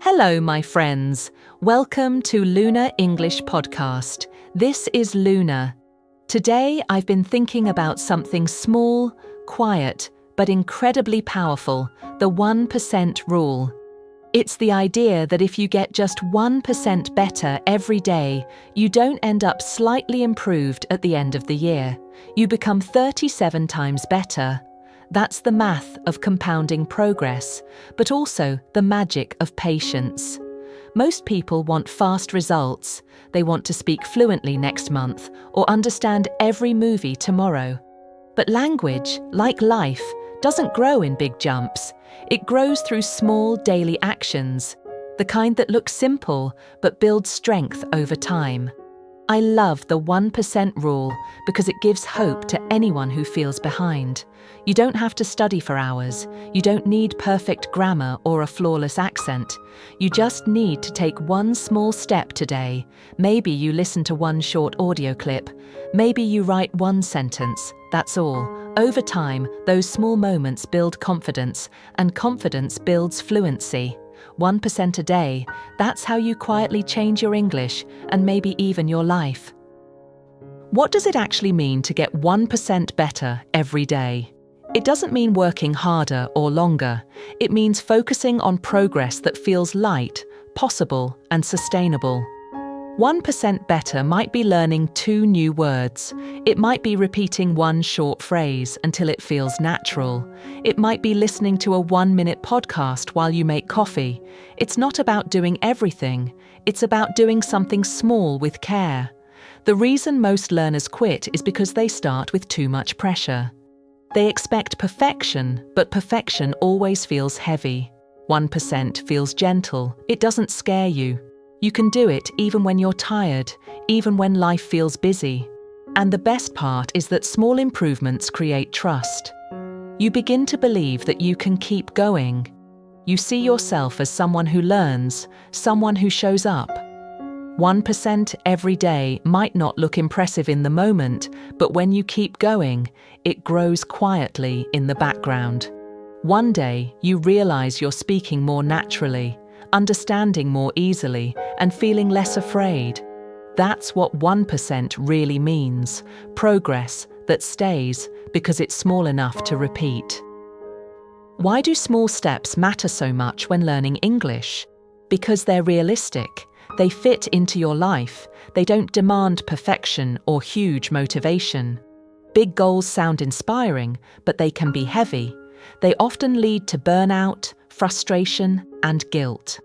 Hello, my friends. Welcome to Luna English Podcast. This is Luna. Today, I've been thinking about something small, quiet, but incredibly powerful, the 1% rule. It's the idea that if you get just 1% better every day, you don't end up slightly improved at the end of the year. You become 37 times better. That's the math of compounding progress, but also the magic of patience. Most people want fast results. They want to speak fluently next month or understand every movie tomorrow. But language, like life, doesn't grow in big jumps. It grows through small daily actions, the kind that look simple but build strength over time. I love the 1% rule because it gives hope to anyone who feels behind. You don't have to study for hours. You don't need perfect grammar or a flawless accent. You just need to take one small step today. Maybe you listen to one short audio clip. Maybe you write one sentence. That's all. Over time, those small moments build confidence, and confidence builds fluency. 1% a day, that's how you quietly change your English and maybe even your life. What does it actually mean to get 1% better every day? It doesn't mean working harder or longer. It means focusing on progress that feels light, possible, and sustainable. 1% better might be learning 2 new words. It might be repeating one short phrase until it feels natural. It might be listening to a 1-minute podcast while you make coffee. It's not about doing everything. It's about doing something small with care. The reason most learners quit is because they start with too much pressure. They expect perfection, but perfection always feels heavy. 1% feels gentle. It doesn't scare you. You can do it even when you're tired, even when life feels busy. And the best part is that small improvements create trust. You begin to believe that you can keep going. You see yourself as someone who learns, someone who shows up. 1% every day might not look impressive in the moment, but when you keep going, it grows quietly in the background. One day, you realize you're speaking more naturally, understanding more easily, and feeling less afraid. That's what 1% really means. Progress that stays because it's small enough to repeat. Why do small steps matter so much when learning English? Because they're realistic. They fit into your life. They don't demand perfection or huge motivation. Big goals sound inspiring, but they can be heavy. They often lead to burnout, frustration, and guilt.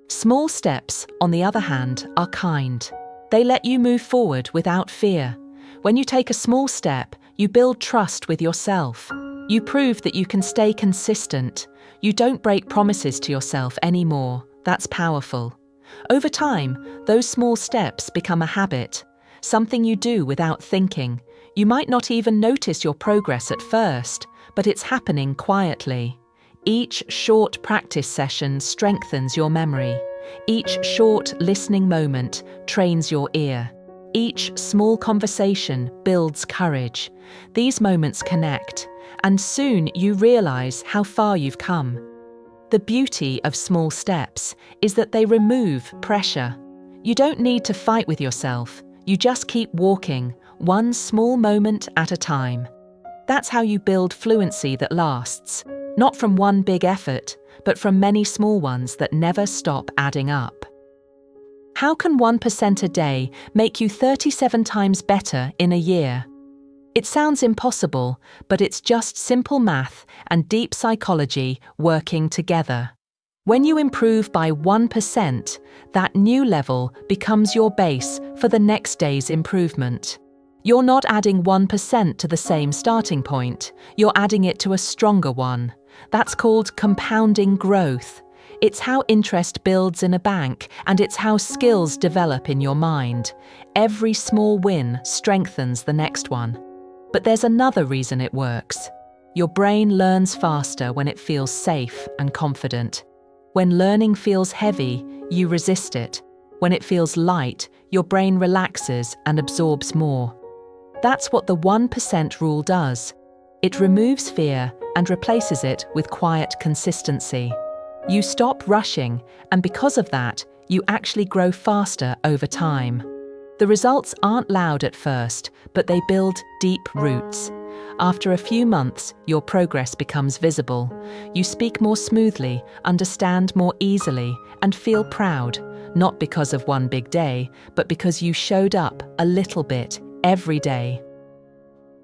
Small steps, on the other hand, are kind. They let you move forward without fear. When you take a small step, you build trust with yourself. You prove that you can stay consistent. You don't break promises to yourself anymore. That's powerful. Over time, those small steps become a habit, something you do without thinking. You might not even notice your progress at first, but it's happening quietly. Each short practice session strengthens your memory. Each short listening moment trains your ear. Each small conversation builds courage. These moments connect, and soon you realize how far you've come. The beauty of small steps is that they remove pressure. You don't need to fight with yourself. You just keep walking, one small moment at a time. That's how you build fluency that lasts. Not from one big effort, but from many small ones that never stop adding up. How can 1% a day make you 37 times better in a year? It sounds impossible, but it's just simple math and deep psychology working together. When you improve by 1%, that new level becomes your base for the next day's improvement. You're not adding 1% to the same starting point, you're adding it to a stronger one. That's called compounding growth. It's how interest builds in a bank, and it's how skills develop in your mind. Every small win strengthens the next one. But there's another reason it works. Your brain learns faster when it feels safe and confident. When learning feels heavy, you resist it. When it feels light, your brain relaxes and absorbs more. That's what the 1% rule does. It removes fear and replaces it with quiet consistency. You stop rushing, and because of that, you actually grow faster over time. The results aren't loud at first, but they build deep roots. After a few months, your progress becomes visible. You speak more smoothly, understand more easily, and feel proud, not because of one big day, but because you showed up a little bit every day.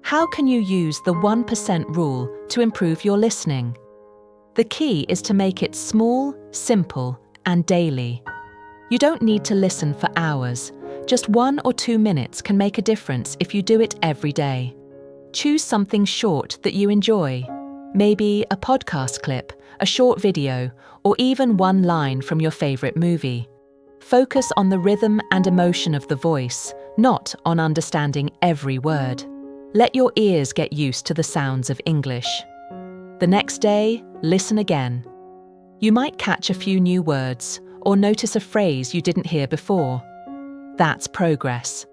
How can you use the 1% rule to improve your listening? The key is to make it small, simple, and daily. You don't need to listen for hours. Just 1 or 2 minutes can make a difference if you do it every day. Choose something short that you enjoy. Maybe a podcast clip, a short video, or even one line from your favorite movie. Focus on the rhythm and emotion of the voice, not on understanding every word. Let your ears get used to the sounds of English. The next day, listen again. You might catch a few new words or notice a phrase you didn't hear before. That's progress.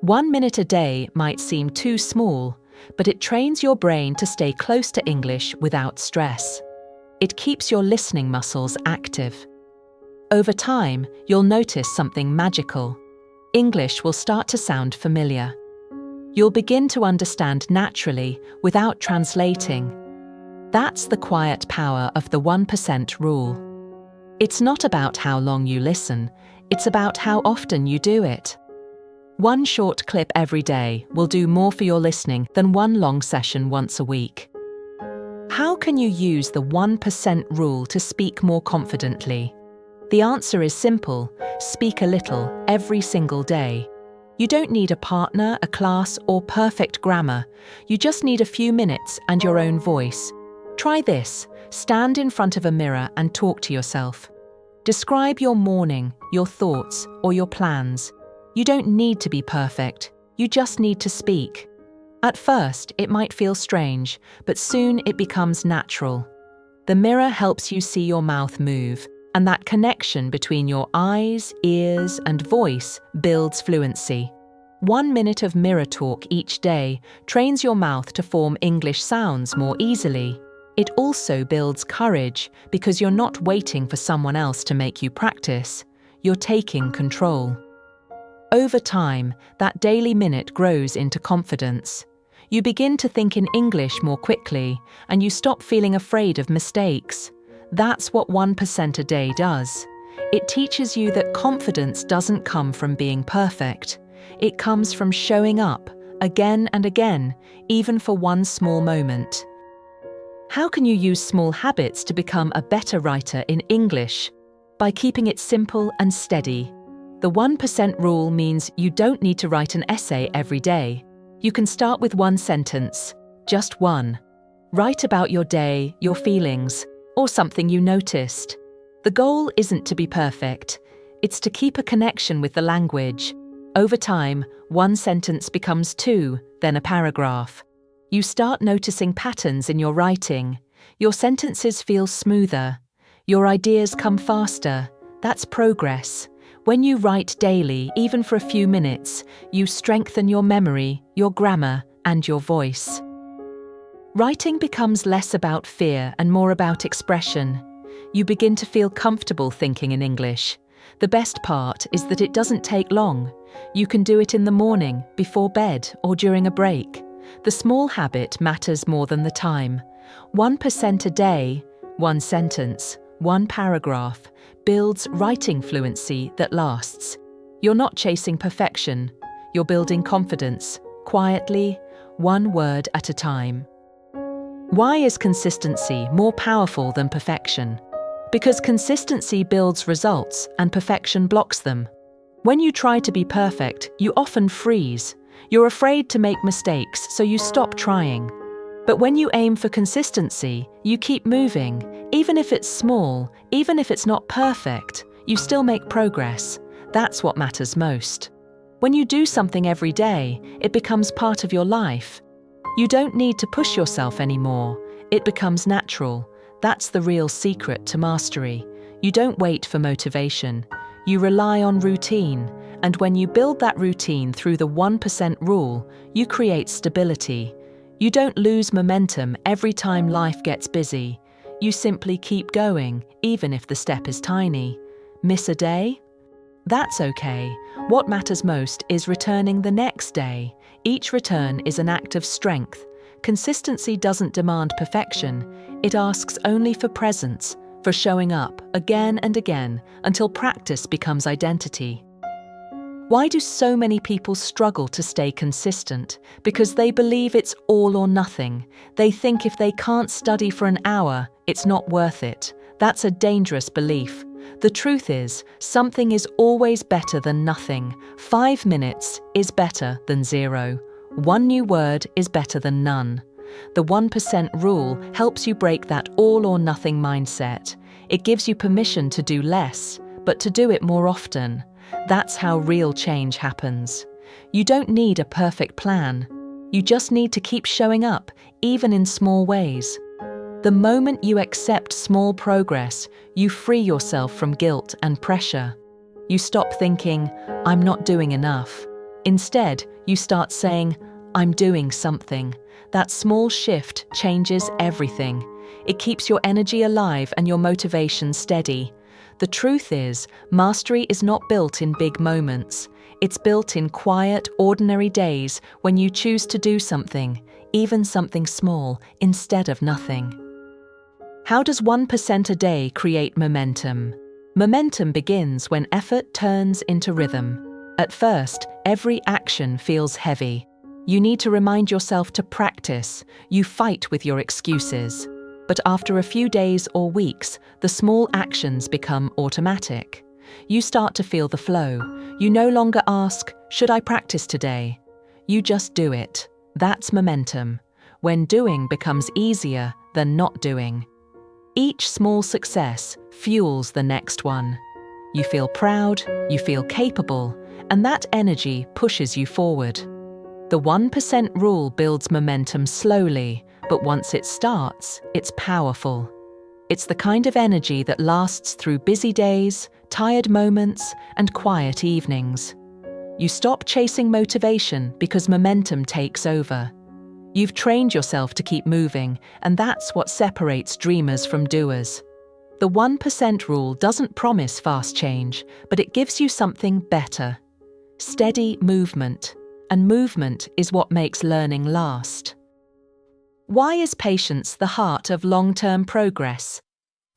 1 minute a day might seem too small, but it trains your brain to stay close to English without stress. It keeps your listening muscles active. Over time, you'll notice something magical. English will start to sound familiar. You'll begin to understand naturally without translating. That's the quiet power of the 1% rule. It's not about how long you listen, it's about how often you do it. One short clip every day will do more for your listening than one long session once a week. How can you use the 1% rule to speak more confidently? The answer is simple: speak a little every single day. You don't need a partner, a class, or perfect grammar. You just need a few minutes and your own voice. Try this: stand in front of a mirror and talk to yourself. Describe your morning, your thoughts, or your plans. You don't need to be perfect, you just need to speak. At first, it might feel strange, but soon it becomes natural. The mirror helps you see your mouth move, and that connection between your eyes, ears, and voice builds fluency. 1 minute of mirror talk each day trains your mouth to form English sounds more easily. It also builds courage because you're not waiting for someone else to make you practice. You're taking control. Over time, that daily minute grows into confidence. You begin to think in English more quickly, and you stop feeling afraid of mistakes. That's what 1% a day does. It teaches you that confidence doesn't come from being perfect. It comes from showing up, again and again, even for one small moment. How can you use small habits to become a better writer in English? By keeping it simple and steady. The 1% rule means you don't need to write an essay every day. You can start with one sentence, just one. Write about your day, your feelings, or something you noticed. The goal isn't to be perfect. It's to keep a connection with the language. Over time, one sentence becomes 2, then a paragraph. You start noticing patterns in your writing. Your sentences feel smoother. Your ideas come faster. That's progress. When you write daily, even for a few minutes, you strengthen your memory, your grammar, and your voice. Writing becomes less about fear and more about expression. You begin to feel comfortable thinking in English. The best part is that it doesn't take long. You can do it in the morning, before bed, or during a break. The small habit matters more than the time. 1% a day, one sentence, one paragraph, builds writing fluency that lasts. You're not chasing perfection. You're building confidence, quietly, one word at a time. Why is consistency more powerful than perfection? Because consistency builds results and perfection blocks them. When you try to be perfect, you often freeze. You're afraid to make mistakes, so you stop trying. But when you aim for consistency, you keep moving. Even if it's small, even if it's not perfect, you still make progress. That's what matters most. When you do something every day, it becomes part of your life. You don't need to push yourself anymore. It becomes natural. That's the real secret to mastery. You don't wait for motivation. You rely on routine. And when you build that routine through the 1% rule, you create stability. You don't lose momentum every time life gets busy. You simply keep going, even if the step is tiny. Miss a day? That's okay. What matters most is returning the next day. Each return is an act of strength. Consistency doesn't demand perfection. It asks only for presence, for showing up again and again until practice becomes identity. Why do so many people struggle to stay consistent? Because they believe it's all or nothing. They think if they can't study for an hour, it's not worth it. That's a dangerous belief. The truth is, something is always better than nothing. 5 minutes is better than 0. 1 new word is better than none. The 1% rule helps you break that all or nothing mindset. It gives you permission to do less, but to do it more often. That's how real change happens. You don't need a perfect plan. You just need to keep showing up, even in small ways. The moment you accept small progress, you free yourself from guilt and pressure. You stop thinking, "I'm not doing enough." Instead, you start saying, "I'm doing something." That small shift changes everything. It keeps your energy alive and your motivation steady. The truth is, mastery is not built in big moments. It's built in quiet, ordinary days when you choose to do something, even something small, instead of nothing. How does 1% a day create momentum? Momentum begins when effort turns into rhythm. At first, every action feels heavy. You need to remind yourself to practice. You fight with your excuses. But after a few days or weeks, the small actions become automatic. You start to feel the flow. You no longer ask, "Should I practice today?" You just do it. That's momentum. When doing becomes easier than not doing. Each small success fuels the next one. You feel proud, you feel capable, and that energy pushes you forward. The 1% rule builds momentum slowly, but once it starts, it's powerful. It's the kind of energy that lasts through busy days, tired moments, and quiet evenings. You stop chasing motivation because momentum takes over. You've trained yourself to keep moving, and that's what separates dreamers from doers. The 1% rule doesn't promise fast change, but it gives you something better. Steady movement, and movement is what makes learning last. Why is patience the heart of long-term progress?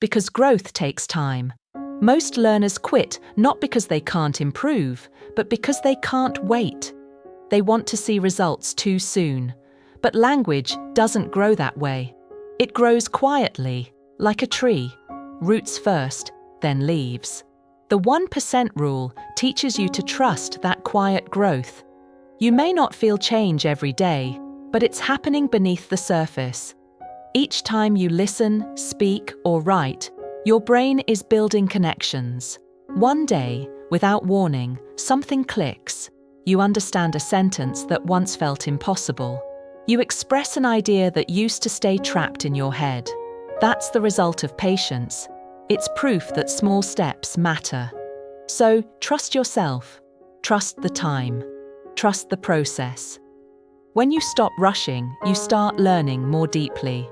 Because growth takes time. Most learners quit not because they can't improve, but because they can't wait. They want to see results too soon. But language doesn't grow that way. It grows quietly, like a tree. Roots first, then leaves. The 1% rule teaches you to trust that quiet growth. You may not feel change every day, but it's happening beneath the surface. Each time you listen, speak, or write, your brain is building connections. One day, without warning, something clicks. You understand a sentence that once felt impossible. You express an idea that used to stay trapped in your head. That's the result of patience. It's proof that small steps matter. So, trust yourself. Trust the time. Trust the process. When you stop rushing, you start learning more deeply.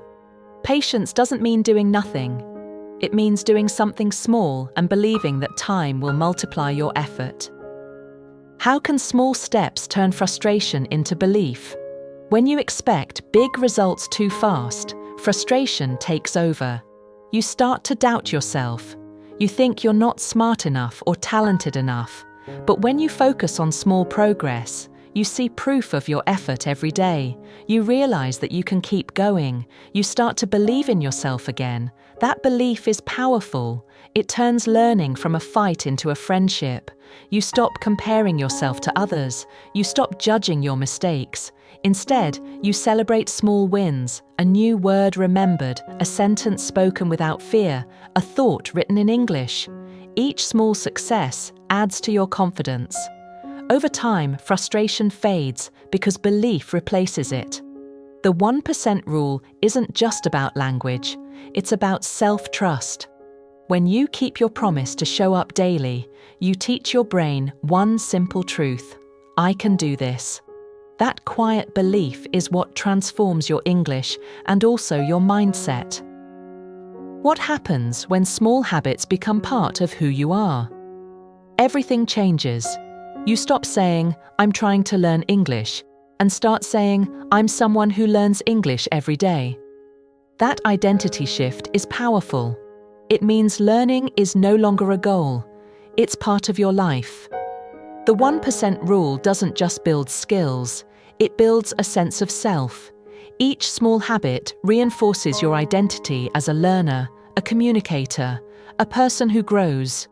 Patience doesn't mean doing nothing. It means doing something small and believing that time will multiply your effort. How can small steps turn frustration into belief? When you expect big results too fast, frustration takes over. You start to doubt yourself. You think you're not smart enough or talented enough. But when you focus on small progress, you see proof of your effort every day. You realize that you can keep going. You start to believe in yourself again. That belief is powerful. It turns learning from a fight into a friendship. You stop comparing yourself to others. You stop judging your mistakes. Instead, you celebrate small wins, a new word remembered, a sentence spoken without fear, a thought written in English. Each small success adds to your confidence. Over time, frustration fades because belief replaces it. The 1% rule isn't just about language, it's about self-trust. When you keep your promise to show up daily, you teach your brain one simple truth: I can do this. That quiet belief is what transforms your English and also your mindset. What happens when small habits become part of who you are? Everything changes. You stop saying, "I'm trying to learn English," and start saying, "I'm someone who learns English every day." That identity shift is powerful. It means learning is no longer a goal. It's part of your life. The 1% rule doesn't just build skills, it builds a sense of self. Each small habit reinforces your identity as a learner, a communicator, a person who grows.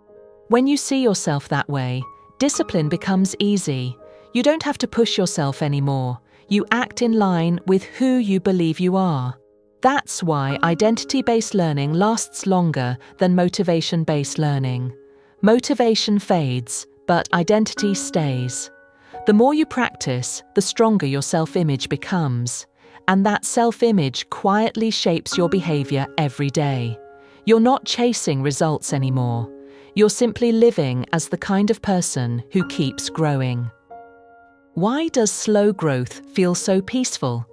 When you see yourself that way, discipline becomes easy. You don't have to push yourself anymore. You act in line with who you believe you are. That's why identity-based learning lasts longer than motivation-based learning. Motivation fades, but identity stays. The more you practice, the stronger your self-image becomes. And that self-image quietly shapes your behavior every day. You're not chasing results anymore. You're simply living as the kind of person who keeps growing. Why does slow growth feel so peaceful?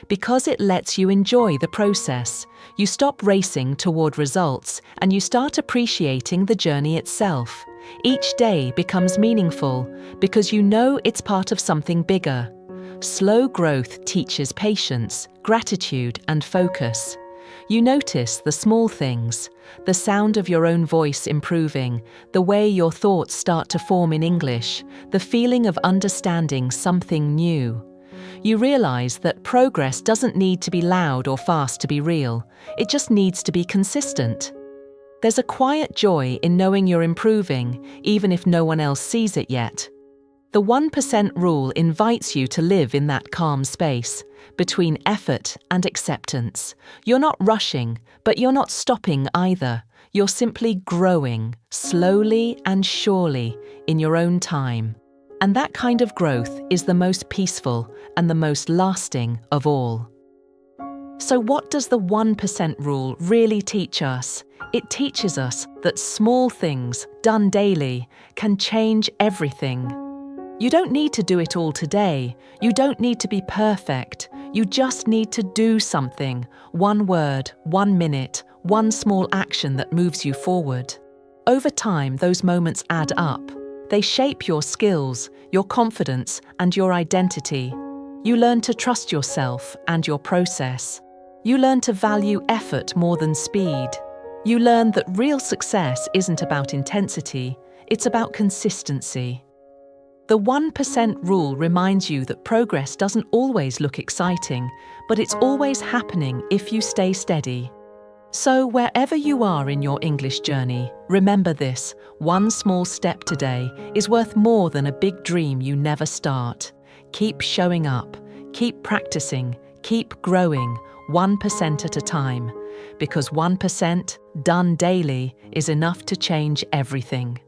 Because it lets you enjoy the process. You stop racing toward results and you start appreciating the journey itself. Each day becomes meaningful because you know it's part of something bigger. Slow growth teaches patience, gratitude, and focus. You notice the small things, the sound of your own voice improving, the way your thoughts start to form in English, the feeling of understanding something new. You realize that progress doesn't need to be loud or fast to be real. It just needs to be consistent. There's a quiet joy in knowing you're improving, even if no one else sees it yet. The 1% rule invites you to live in that calm space, between effort and acceptance. You're not rushing, but you're not stopping either. You're simply growing, slowly and surely, in your own time. And that kind of growth is the most peaceful and the most lasting of all. So what does the 1% rule really teach us? It teaches us that small things, done daily, can change everything. You don't need to do it all today. You don't need to be perfect. You just need to do something. One word, 1 minute, one small action that moves you forward. Over time, those moments add up. They shape your skills, your confidence, and your identity. You learn to trust yourself and your process. You learn to value effort more than speed. You learn that real success isn't about intensity, it's about consistency. The 1% rule reminds you that progress doesn't always look exciting, but it's always happening if you stay steady. So wherever you are in your English journey, remember this: one small step today is worth more than a big dream you never start. Keep showing up, keep practicing, keep growing, 1% at a time, because 1% done daily is enough to change everything.